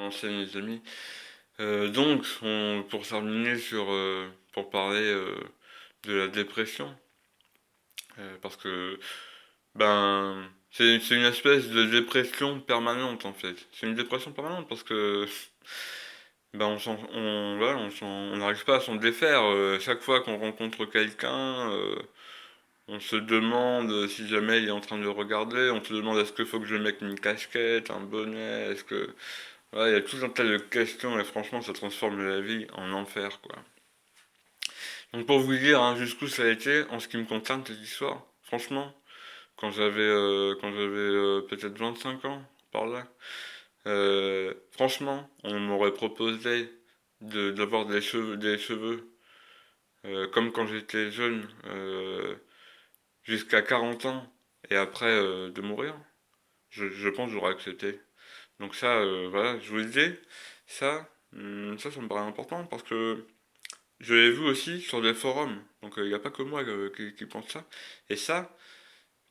enseigne les amis. Donc, pour terminer pour parler de la dépression, parce que, c'est une espèce de dépression permanente en fait. C'est une dépression permanente parce que, voilà, on n'arrive pas à s'en défaire. Chaque fois qu'on rencontre quelqu'un, on se demande si jamais il est en train de regarder, on se demande est-ce qu'il faut que je mette une casquette, un bonnet, est-ce que... Ouais, il y a tout un tas de questions et franchement ça transforme la vie en enfer quoi. Donc pour vous dire hein, jusqu'où ça a été en ce qui me concerne cette histoire, franchement, quand j'avais peut-être 25 ans, par là, franchement, on m'aurait proposé d'avoir des cheveux comme quand j'étais jeune, jusqu'à 40 ans, et après de mourir, je pense que j'aurais accepté. Donc ça, voilà, je vous le dis, ça me paraît important parce que je l'ai vu aussi sur des forums. Donc il n'y a pas que moi qui pense ça. Et ça,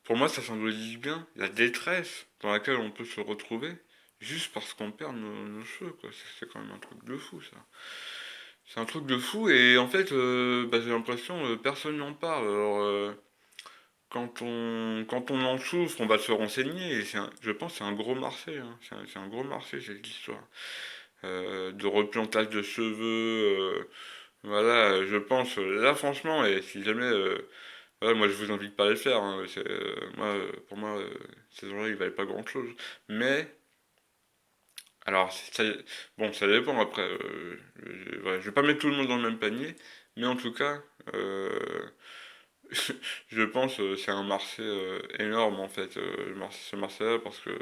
pour moi, ça symbolise bien la détresse dans laquelle on peut se retrouver juste parce qu'on perd nos cheveux, quoi. C'est quand même un truc de fou, ça. C'est un truc de fou et en fait, j'ai l'impression personne n'en parle. Alors, quand on en souffre, on va se renseigner et je pense que c'est un gros marché, hein. C'est un gros marché cette histoire. De replantage de cheveux, voilà, je pense, là franchement, et si jamais, voilà, moi je vous invite pas à le faire, hein, pour moi, ces gens-là ils valent pas grand-chose. Mais, alors, bon, ça dépend après, voilà, je vais pas mettre tout le monde dans le même panier, mais en tout cas, je pense c'est un marché énorme en fait, ce marché-là, parce que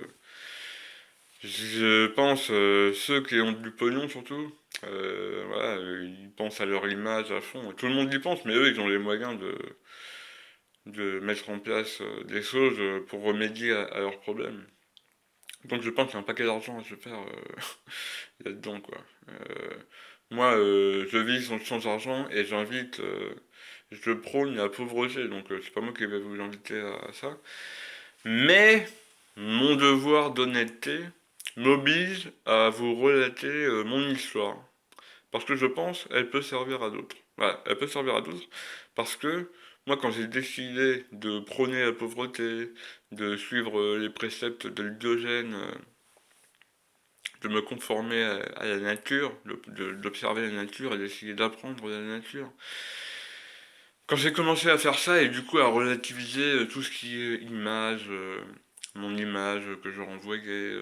je pense ceux qui ont du pognon surtout, voilà, ils pensent à leur image à fond. Tout le monde y pense, mais eux ils ont les moyens de mettre en place des choses pour remédier à leurs problèmes. Donc je pense qu'il y a un paquet d'argent à se faire là-dedans quoi. Euh, Moi je vis sans argent et je prône la pauvreté, donc c'est pas moi qui vais vous inviter à ça. Mais mon devoir d'honnêteté m'oblige à vous relater mon histoire. Parce que je pense elle peut servir à d'autres. Voilà, elle peut servir à d'autres parce que moi quand j'ai décidé de prôner la pauvreté, de suivre les préceptes de l'Hippogène, de me conformer à la nature, d'observer la nature et d'essayer d'apprendre la nature. Quand j'ai commencé à faire ça et du coup à relativiser tout ce qui est image, mon image que je renvoyais,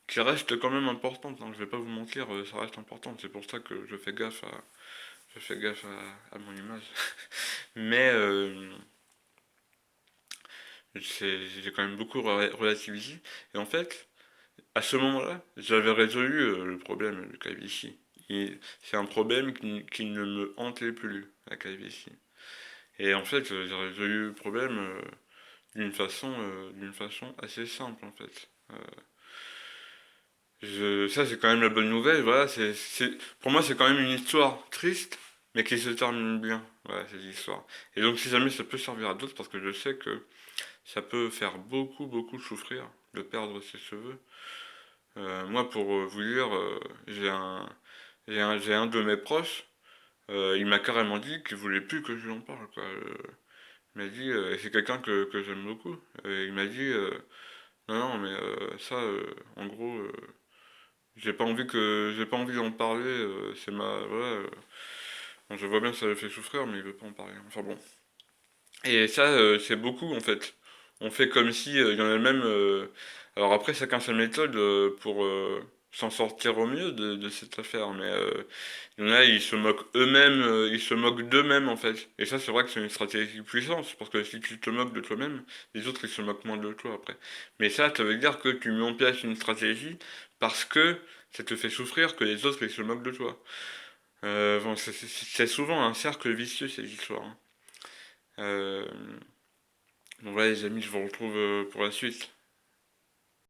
qui reste quand même importante, hein, je vais pas vous mentir, ça reste important, c'est pour ça que je fais gaffe à mon image. Mais j'ai quand même beaucoup relativisé. Et en fait, à ce moment-là, j'avais résolu le problème de calvitie. C'est un problème qui ne me hantait plus, la calvitie. Et en fait, j'ai résolu le problème d'une façon assez simple, en fait. Ça, c'est quand même la bonne nouvelle. Voilà, pour moi, c'est quand même une histoire triste, mais qui se termine bien. Voilà, cette histoire. Et donc, si jamais ça peut servir à d'autres, parce que je sais que ça peut faire beaucoup, beaucoup souffrir de perdre ses cheveux. Moi, pour vous dire, j'ai un de mes proches, il m'a carrément dit qu'il voulait plus que je lui en parle, quoi. Il m'a dit, et c'est quelqu'un que j'aime beaucoup, il m'a dit, non, non, mais ça, en gros, j'ai pas envie d'en parler, voilà, bon, je vois bien que ça le fait souffrir, mais il veut pas en parler. Enfin bon. Et ça, c'est beaucoup en fait. On fait comme si il y en a même. Alors après, chacun sa méthode pour s'en sortir au mieux de cette affaire. Mais il y en a, ils se moquent eux-mêmes, ils se moquent d'eux-mêmes en fait. Et ça, c'est vrai que c'est une stratégie puissante, parce que si tu te moques de toi-même, les autres ils se moquent moins de toi après. Mais ça veut dire que tu mets en place une stratégie parce que ça te fait souffrir que les autres ils se moquent de toi. Bon, c'est souvent un cercle vicieux cette histoire, hein. Euh, Bon, voilà les amis, je vous retrouve pour la suite.